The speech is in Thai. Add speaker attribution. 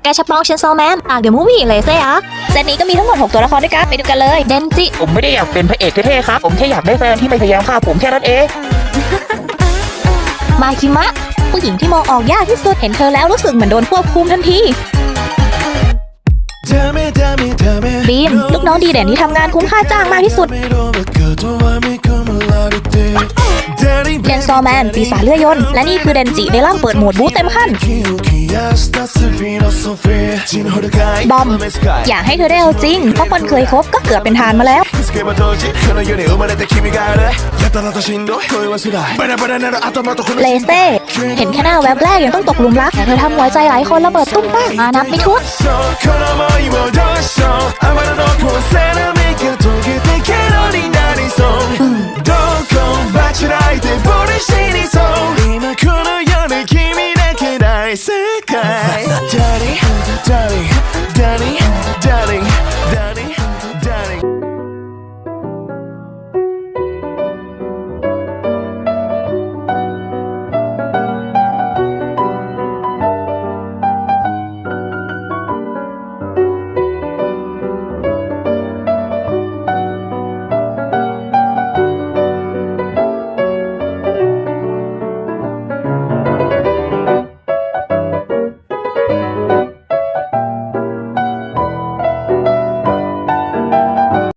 Speaker 1: กาชาปองเชนซอวแมนเดอะมูฟวี่เลเซอาร์คเซตนี้ก็มีทั้งหมด6ตัวละครด้วยกันไปดูกันเลยเดนจิ
Speaker 2: ผมไม่ได้อยากเป็นพระเอกเท่ๆครับผมแค่อยากได้แฟนที่ไม่พยายามฆ่าผมแค่นั้นเอง
Speaker 1: มาคิมะผู้หญิงที่มองออกยากที่สุดเห็นเธอแล้วรู้สึกเหมือนโดนควบคุมทันทีบีมลูกน้องดีเด่นที่ทำงานคุ้มค่าจ้างมากที่สุดเชนซอว์แมนปีศาจเลื่อยยนต์และนี่คือเดนจิในร่างเปิดโหมดบู๊เต็มขั้นบอมอยากให้เธอได้เอาจริงเพราะคนเคยคบก็เกือบเป็นทานมาแล้วเลเซ่เห็นแค่หน้าแวบแรกยังต้องตกหลุมรักแต่เธอทำหัวใจหลายคนระเบิดตุ้มป้างนับไม่ถ้วน